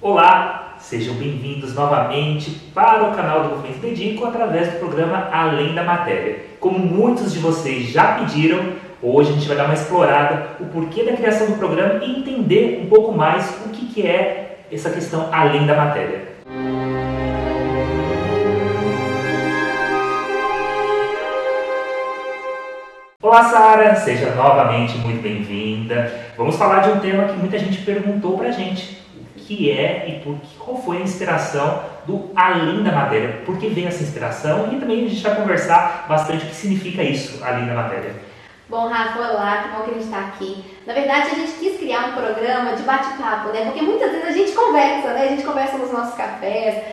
Olá, sejam bem-vindos novamente para o canal do Movimento Dedico através do programa Além da Matéria. Como muitos de vocês já pediram, hoje a gente vai dar uma explorada o porquê da criação do programa e entender um pouco mais o que é essa questão além da matéria. Olá, Sara, seja novamente muito bem-vinda. Vamos falar de um tema que muita gente perguntou pra gente. O que é e qual foi a inspiração do Além da Matéria? Por que veio essa inspiração? E também a gente vai conversar bastante o que significa isso, Além da Matéria. Bom, Rafa, olá, que bom que a gente está aqui. Na verdade, a gente quis criar um programa de bate-papo, né? Porque muitas vezes a gente conversa, né? A gente conversa nos nossos cafés,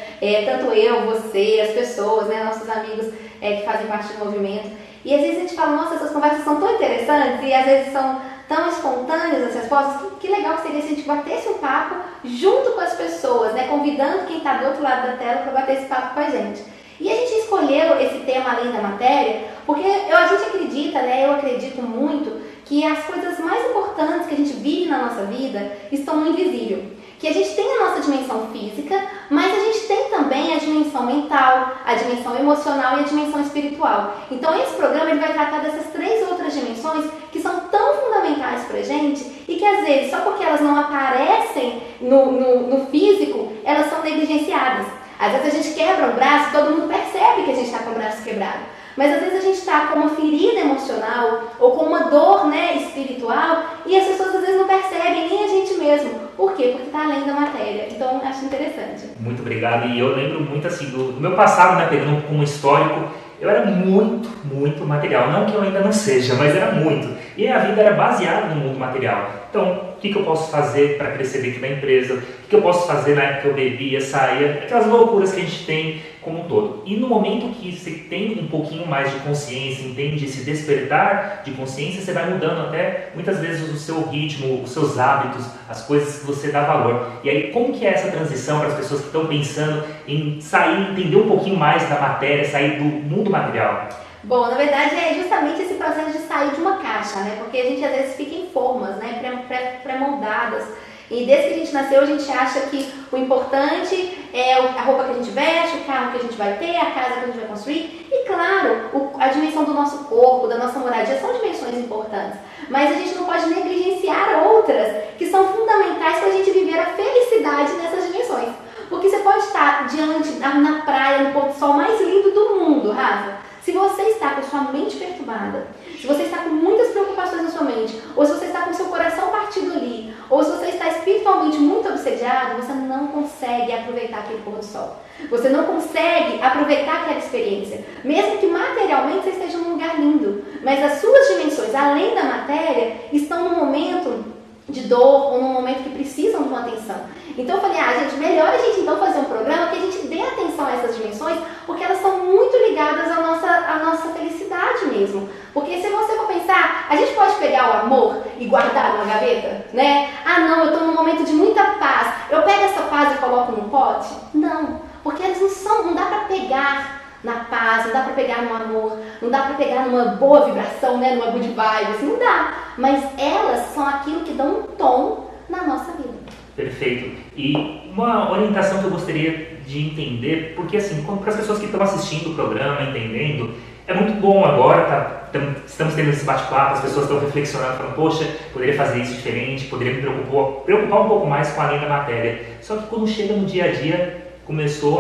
tanto eu, você, as pessoas, né? Nossos amigos que fazem parte do movimento. E às vezes a gente fala, nossa, essas conversas são tão interessantes e às vezes são tão espontâneas as respostas, que legal que seria se a gente batesse um papo junto com as pessoas, né? Convidando quem está do outro lado da tela para bater esse papo com a gente. E a gente escolheu esse tema Além da Matéria porque a gente acredita, né? Eu acredito muito que as coisas mais importantes que a gente vive na nossa vida estão no invisível. Que a gente tem a nossa dimensão física, mas a gente tem também a dimensão mental, a dimensão emocional e a dimensão espiritual. Então esse programa ele vai tratar dessas três outras dimensões que são tão fundamentais pra gente e que às vezes, só porque elas não aparecem no físico, elas são negligenciadas. Às vezes a gente quebra um braço e todo mundo percebe que a gente está com o braço quebrado. Mas às vezes a gente está com uma ferida emocional ou com uma dor, né, espiritual e as pessoas às vezes não percebem, nem a gente mesmo. Por quê? Porque está além da matéria. Então acho interessante. Muito obrigado. E eu lembro muito assim do meu passado, né, pegando um histórico. Eu era muito material. Não que eu ainda não seja, mas era muito. E a vida era baseada no mundo material. Então, o que eu posso fazer para crescer dentro da empresa? O que eu posso fazer na época que eu bebia, saía? Aquelas loucuras que a gente tem como um todo. E no momento que você tem um pouquinho mais de consciência, entende esse despertar de consciência, você vai mudando até, muitas vezes, o seu ritmo, os seus hábitos, as coisas que você dá valor. E aí, como que é essa transição para as pessoas que estão pensando em sair, entender um pouquinho mais da matéria, sair do mundo material? Bom, na verdade é justamente esse processo de sair de uma caixa, né? Porque a gente às vezes fica em formas, né? Pré-moldadas. E desde que a gente nasceu, a gente acha que o importante é a roupa que a gente veste, o carro que a gente vai ter, a casa que a gente vai construir. E claro, a dimensão do nosso corpo, da nossa moradia, são dimensões importantes. Mas a gente não pode negligenciar outras que são fundamentais para a gente viver a felicidade nessas dimensões. Porque você pode estar na praia, no pôr do sol mais lindo do mundo, Rafa. Se você está com sua mente perturbada, se você está com muitas preocupações na sua mente, ou se você está com seu coração partido ali, ou se você está espiritualmente muito obsediado, você não consegue aproveitar aquele pôr do sol. Você não consegue aproveitar aquela experiência, mesmo que materialmente você esteja num lugar lindo. Mas as suas dimensões, além da matéria, estão num momento de dor ou num momento que precisam de uma atenção. Então eu falei, gente, melhor a gente então fazer um programa que a gente dê atenção a essas dimensões, porque elas são muito ligadas à nossa felicidade mesmo. Porque se você for pensar, a gente pode pegar o amor e guardar numa gaveta, né? Não, eu estou num momento de muita paz, eu pego essa paz e coloco num pote? Não, porque elas não dá para pegar na paz, não dá para pegar no amor, não dá para pegar numa boa vibração, né? Numa good vibe, assim, não dá. Mas elas são aquilo que dão um tom na nossa vida. Perfeito. E uma orientação que eu gostaria de entender, porque assim, para as pessoas que estão assistindo o programa, entendendo, é muito bom agora, estamos tendo esse bate-papo, as pessoas estão reflexionando, falando, poxa, poderia fazer isso diferente, poderia me preocupar um pouco mais com além da matéria. Só que quando chega no dia a dia,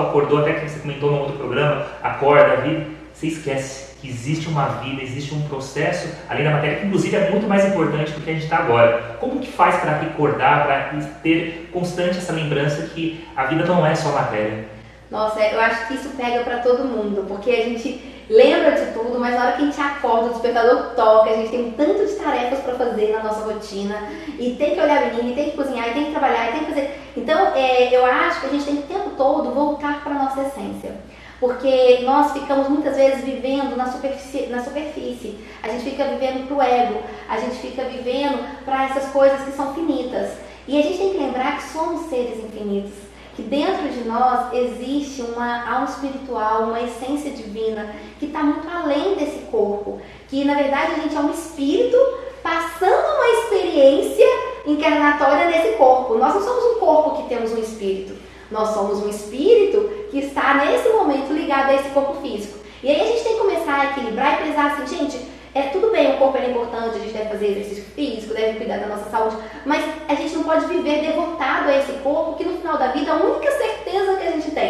acordou, até que você comentou no outro programa, acorda a vida, você esquece que existe uma vida, existe um processo além da matéria, que inclusive é muito mais importante do que a gente está agora. Como que faz para recordar, para ter constante essa lembrança que a vida não é só matéria? Nossa, eu acho que isso pega para todo mundo, porque a gente lembra de tudo, mas na hora que a gente acorda, o despertador toca, a gente tem um tanto de tarefas para fazer na nossa rotina, e tem que olhar a menina, e tem que cozinhar, e tem que trabalhar, e tem que fazer... Então, eu acho que a gente tem que o tempo todo voltar para a nossa essência. Porque nós ficamos muitas vezes vivendo na superfície, a gente fica vivendo para o ego, a gente fica vivendo para essas coisas que são finitas. E a gente tem que lembrar que somos seres infinitos, que dentro de nós existe uma alma espiritual, uma essência divina, que está muito além desse corpo, que na verdade a gente é um espírito passando uma experiência encarnatória nesse corpo. Nós não somos um corpo que temos um espírito. Nós somos um espírito que está nesse momento ligado a esse corpo físico. E aí a gente tem que começar a equilibrar e pensar assim, gente, tudo bem, o corpo é importante, a gente deve fazer exercício físico, deve cuidar da nossa saúde, mas a gente não pode viver devotado a esse corpo, que no final da vida a única certeza que a gente tem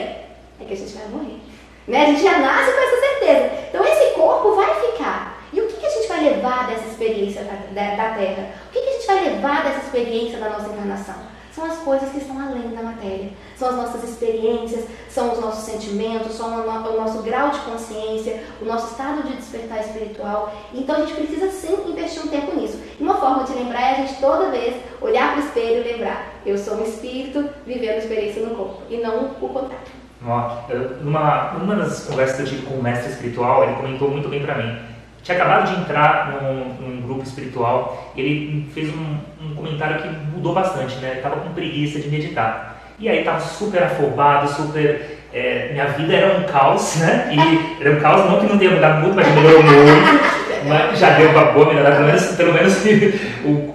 é que a gente vai morrer. Né? A gente já nasce com essa certeza. Então esse corpo vai ficar. E o que a gente vai levar dessa experiência da Terra? O que a gente vai levar dessa experiência da nossa encarnação? São as coisas que estão além da matéria. São as nossas experiências, são os nossos sentimentos, são o nosso grau de consciência, o nosso estado de despertar espiritual. Então a gente precisa sim investir um tempo nisso. E uma forma de lembrar é a gente toda vez olhar para o espelho e lembrar: eu sou um espírito vivendo experiência no corpo, e não o contrário. Numa das conversas que eu tive com o mestre espiritual, ele comentou muito bem para mim. Tinha acabado de entrar num grupo espiritual e ele fez um comentário que mudou bastante, né? Ele estava com preguiça de meditar. E aí estava super afobado, minha vida era um caos, né? E era um caos, não que não tenha mudado muito, mas melhorou muito. Mas já deu uma boa melhorada, pelo menos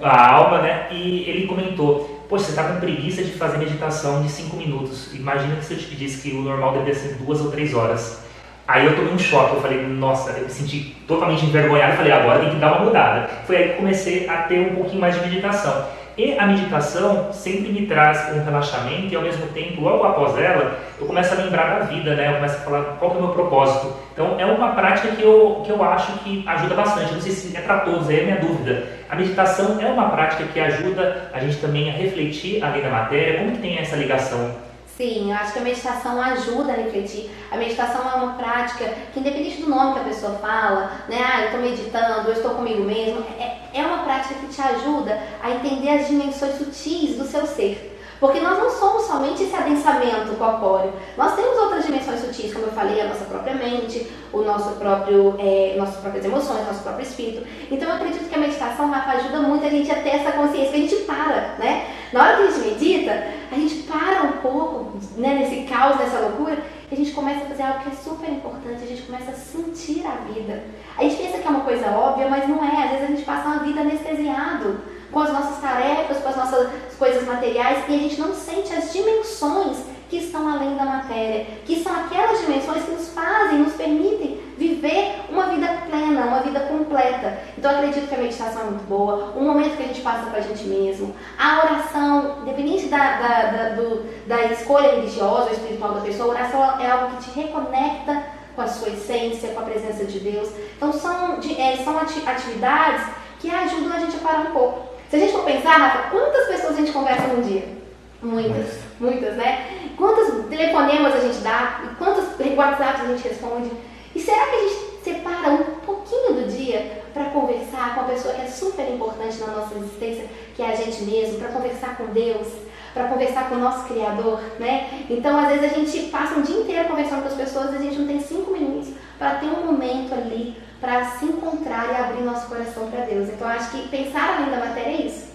a alma, né? E ele comentou: poxa, você está com preguiça de fazer meditação de 5 minutos. Imagina que se eu te disse que o normal deveria ser 2 ou 3 horas. Aí eu tomei um choque, eu falei, nossa, eu me senti totalmente envergonhado, falei, agora tem que dar uma mudada. Foi aí que comecei a ter um pouquinho mais de meditação. E a meditação sempre me traz um relaxamento e ao mesmo tempo, logo após ela, eu começo a lembrar da vida, né? Eu começo a falar qual que é o meu propósito. Então é uma prática que eu acho que ajuda bastante. Não sei se é para todos, aí é a minha dúvida. A meditação é uma prática que ajuda a gente também a refletir além da matéria. Como que tem essa ligação? Sim, eu acho que a meditação ajuda a refletir. A meditação é uma prática que, independente do nome que a pessoa fala, né? Eu estou meditando, eu estou comigo mesmo, é uma prática que te ajuda a entender as dimensões sutis do seu ser. Porque nós não somos somente esse adensamento corpóreo. Nós temos outras dimensões sutis, como eu falei, a nossa própria mente, nossas próprias emoções, nosso próprio espírito. Então eu acredito que a meditação, Rafa, ajuda muito a gente a ter essa consciência, que a gente para, né? Na hora que a gente medita, a gente para um pouco, né, nesse caos, nessa loucura, e a gente começa a fazer algo que é super importante, a gente começa a sentir a vida. A gente pensa que é uma coisa óbvia, mas não é. Às vezes a gente passa uma vida anestesiado com as nossas tarefas, com as nossas coisas materiais, e a gente não sente as dimensões que estão além da matéria, que são aquelas dimensões que nos fazem, nos permitem viver uma vida plena, uma vida completa. Então eu acredito que a meditação é muito boa, um momento que a gente passa com a gente mesmo, a oração, independente da escolha religiosa ou espiritual da pessoa, a oração é algo que te reconecta com a sua essência, com a presença de Deus. Então são atividades que ajudam a gente a parar um pouco. Se a gente for pensar, Rafa, quantas pessoas a gente conversa num dia? Muitas, né? Quantos telefonemas a gente dá? Quantos WhatsApps a gente responde? E será que a gente separa um pouquinho do dia para conversar com a pessoa que é super importante na nossa existência, que é a gente mesmo, para conversar com Deus, para conversar com o nosso Criador, né? Então, às vezes a gente passa um dia inteiro conversando com as pessoas e a gente não tem 5 minutos para ter um momento ali para se encontrar e abrir nosso coração para Deus. Então, acho que pensar além da matéria é isso.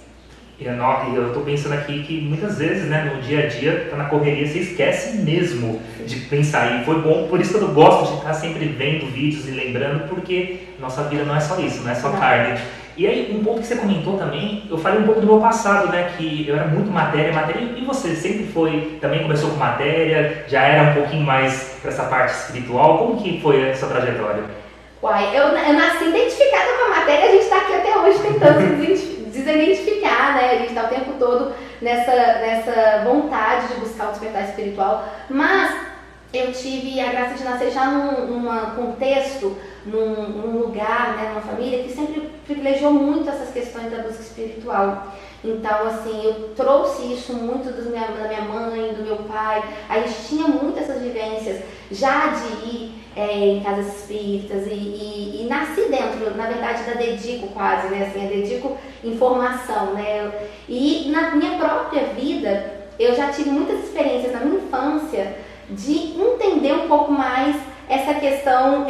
Eu estou pensando aqui que muitas vezes, né, no dia a dia, tá na correria, você esquece mesmo de pensar. E foi bom, por isso que eu gosto de estar sempre vendo vídeos e lembrando, porque nossa vida não é só isso, não é só carne. E aí, um ponto que você comentou também, eu falei um pouco do meu passado, né, que eu era muito matéria, e você sempre foi, também começou com matéria, já era um pouquinho mais para essa parte espiritual. Como que foi a sua trajetória? Eu nasci identificada com a matéria, a gente está aqui até hoje tentando se desidentificar, né? A gente está o tempo todo nessa vontade de buscar o despertar espiritual, mas eu tive a graça de nascer já num contexto, num lugar, né, numa família que sempre privilegiou muito essas questões da busca espiritual. Então, assim, eu trouxe isso muito da minha mãe, do meu pai. A gente tinha muito essas vivências já de ir em casas espíritas e nasci dentro, na verdade, da Dedico quase, né? Assim, a Dedico em formação, né? E na minha própria vida, eu já tive muitas experiências na minha infância de entender um pouco mais essa questão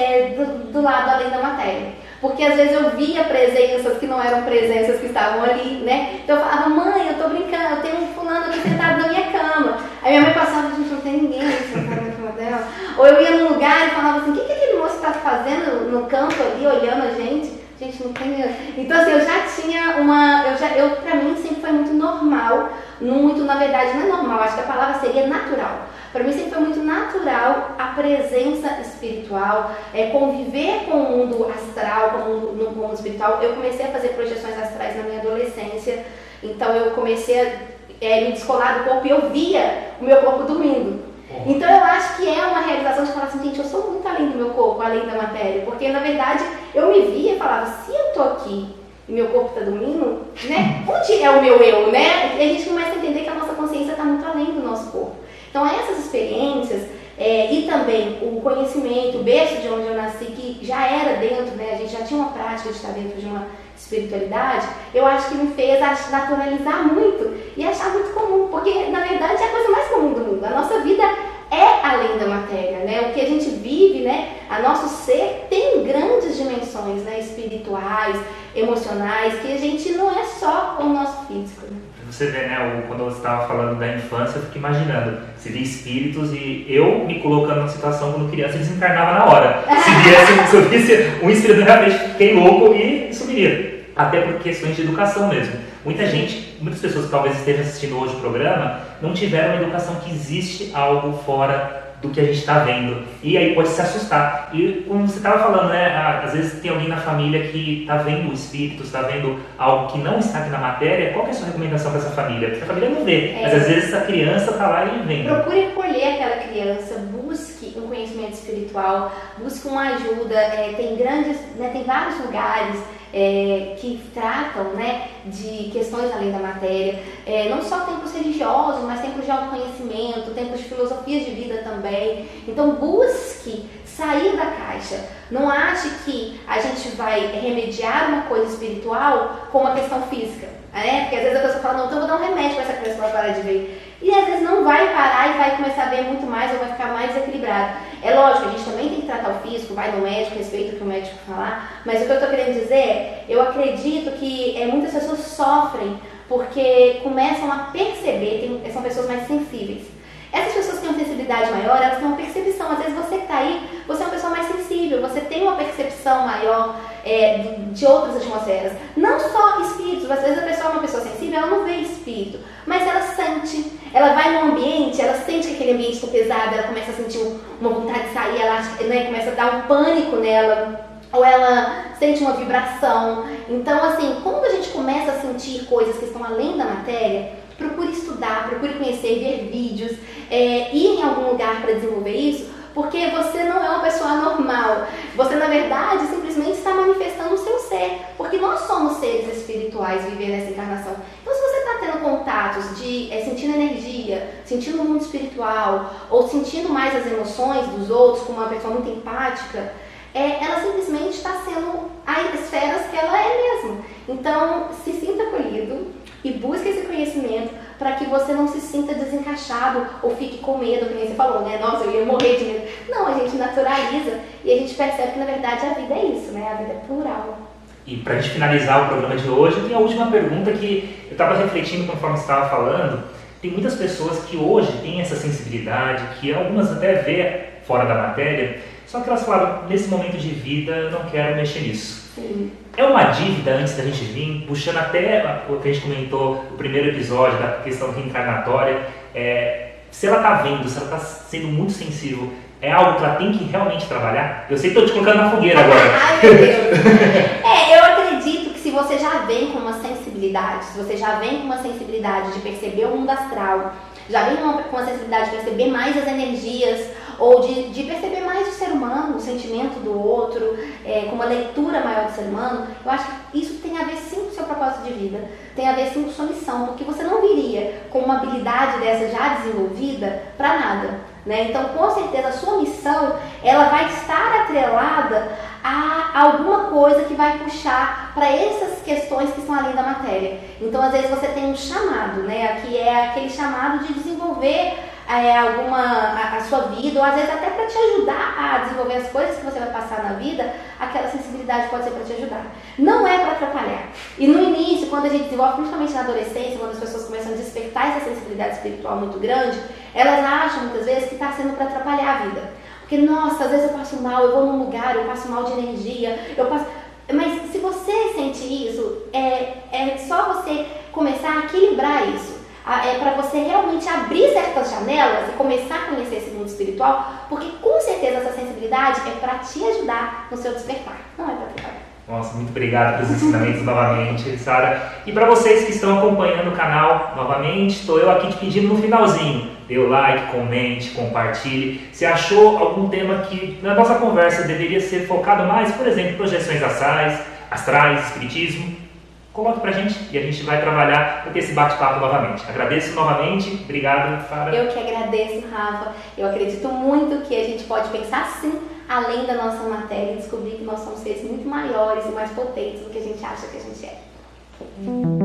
do lado além da matéria. Porque às vezes eu via presenças que não eram presenças que estavam ali, né? Então eu falava, mãe, eu tô brincando, eu tenho um fulano aqui sentado na minha cama. Aí minha mãe passava, gente, não tem ninguém sentado na cama dela. Ou eu ia num lugar e falava assim, o que aquele moço tá fazendo no campo ali, olhando a gente? Gente, não tem... Então, assim, eu já tinha uma... Pra mim, sempre foi muito normal. Muito, na verdade, não é normal, acho que a palavra seria natural. Para mim sempre foi muito natural a presença espiritual, conviver com o mundo astral, com o mundo espiritual. Eu comecei a fazer projeções astrais na minha adolescência, então eu comecei a me descolar do corpo e eu via o meu corpo dormindo. Então eu acho que é uma realização de falar assim, gente, eu sou muito além do meu corpo, além da matéria, porque na verdade eu me via e falava, se eu tô aqui e meu corpo está dormindo, né? Onde é o meu eu, né? E a gente começa a entender que a nossa consciência está muito além do nosso corpo. Então essas experiências e também o conhecimento, o berço de onde eu nasci, que já era dentro, né? A gente já tinha uma prática de estar dentro de uma espiritualidade, eu acho que me fez naturalizar muito e achar muito comum, porque na verdade é a coisa mais comum do mundo. A nossa vida é além da matéria, né? O que a gente vive, né? A nosso ser tem grandes dimensões, né? Espirituais, emocionais, que a gente não é só o nosso físico, né? Você vê, né, quando você estava falando da infância, eu fico imaginando, se vê espíritos e eu me colocando numa situação quando criança desencarnava na hora. Se eu visse um espírito, realmente fiquei louco e subiria. Até por questões de educação mesmo. Muitas pessoas que talvez estejam assistindo hoje o programa, não tiveram uma educação que existe algo fora do que a gente está vendo. E aí pode se assustar. E como você estava falando, né, às vezes tem alguém na família que está vendo o espírito, está vendo algo que não está aqui na matéria. Qual que é a sua recomendação para essa família? Porque a família não vê, mas às vezes essa criança está lá e vendo. Procure acolher aquela criança, busque um conhecimento espiritual, busque uma ajuda. Tem vários lugares que tratam, né, de questões além da matéria, não só templos religiosos, mas templos de autoconhecimento, templos de filosofias de vida também. Então busque sair da caixa. Não ache que a gente vai remediar uma coisa espiritual com uma questão física, né? Porque às vezes a pessoa fala, não, então eu vou dar um remédio para essa criança para parar de ver. E às vezes não vai parar e vai começar a ver muito mais ou vai ficar mais desequilibrado. É lógico, a gente também tem que tratar o físico, vai no médico, respeita o que o médico falar, mas o que eu estou querendo dizer, eu acredito que muitas pessoas sofrem porque começam a perceber, são pessoas mais sensíveis. Essas pessoas que têm uma sensibilidade maior, elas têm uma percepção. Às vezes você que está aí, você é uma pessoa mais sensível, você tem uma percepção maior de outras atmosferas. Não só espíritos, às vezes a pessoa é uma pessoa sensível, ela não vê espírito, mas ela sente. Ela vai num ambiente, ela sente que aquele ambiente está pesado, ela começa a sentir uma vontade de sair, ela começa a dar um pânico nela, ou ela sente uma vibração. Então, assim, quando a gente começa a sentir coisas que estão além da matéria, procure estudar, procure conhecer, ver vídeos, ir em algum lugar para desenvolver isso, porque você não é uma pessoa anormal. Você, na verdade, simplesmente está manifestando o seu ser, porque nós somos seres espirituais vivendo essa encarnação. Então, se você está tendo contatos de sentindo energia, sentindo o mundo espiritual, ou sentindo mais as emoções dos outros, como uma pessoa muito empática, ela simplesmente está sendo as esferas que ela é mesmo. Então, se sinta acolhido e busque esse conhecimento para que você não se sinta desencaixado ou fique com medo, que nem você falou, né? Nossa, eu ia morrer de medo. Não, a gente naturaliza e a gente percebe que, na verdade, a vida é isso, né? A vida é plural. E para a gente finalizar o programa de hoje, tem a última pergunta que eu estava refletindo conforme você estava falando. Tem muitas pessoas que hoje têm essa sensibilidade, que algumas até vê fora da matéria, só que elas falaram, nesse momento de vida, eu não quero mexer nisso. Sim. É uma dívida antes da gente vir, puxando até o que a gente comentou no primeiro episódio, da questão reencarnatória. Se ela está vendo, se ela está sendo muito sensível, é algo que ela tem que realmente trabalhar? Eu sei que estou te colocando na fogueira agora. Ai, meu Deus. Eu acredito que se você já vem com uma sensibilidade, se você já vem com uma sensibilidade de perceber o mundo astral, já vem com uma sensibilidade de perceber mais as energias, ou de perceber mais o ser humano, o sentimento do outro, com uma leitura maior do ser humano, eu acho que isso tem a ver sim com o seu propósito de vida, tem a ver sim com sua missão, porque você não viria com uma habilidade dessa já desenvolvida para nada, né? Então, com certeza, a sua missão, ela vai estar atrelada a alguma coisa que vai puxar para essas questões que estão além da matéria. Então, às vezes, você tem um chamado, né? Que é aquele chamado de desenvolver a sua vida, ou às vezes até para te ajudar a desenvolver as coisas que você vai passar na vida, aquela sensibilidade pode ser para te ajudar. Não é para atrapalhar. E no início, quando a gente desenvolve, principalmente na adolescência, quando as pessoas começam a despertar essa sensibilidade espiritual muito grande, elas acham muitas vezes que está sendo para atrapalhar a vida. Porque, nossa, às vezes eu passo mal, eu vou num lugar, eu passo mal de energia, Mas se você sente isso, é só você começar a equilibrar isso. Para você realmente abrir certas janelas e começar a conhecer esse mundo espiritual, porque com certeza essa sensibilidade é para te ajudar no seu despertar, não é para atrapalhar. Nossa, muito obrigado pelos ensinamentos novamente, Sara. E para vocês que estão acompanhando o canal novamente, estou eu aqui te pedindo no finalzinho, dê o like, comente, compartilhe. Se achou algum tema que na nossa conversa deveria ser focado mais, por exemplo, projeções astrais, espiritismo, coloque pra gente e a gente vai trabalhar para ter esse bate-papo novamente. Agradeço novamente, obrigado, Sara. Eu que agradeço, Rafa. Eu acredito muito que a gente pode pensar sim além da nossa matéria e descobrir que nós somos seres muito maiores e mais potentes do que a gente acha que a gente é.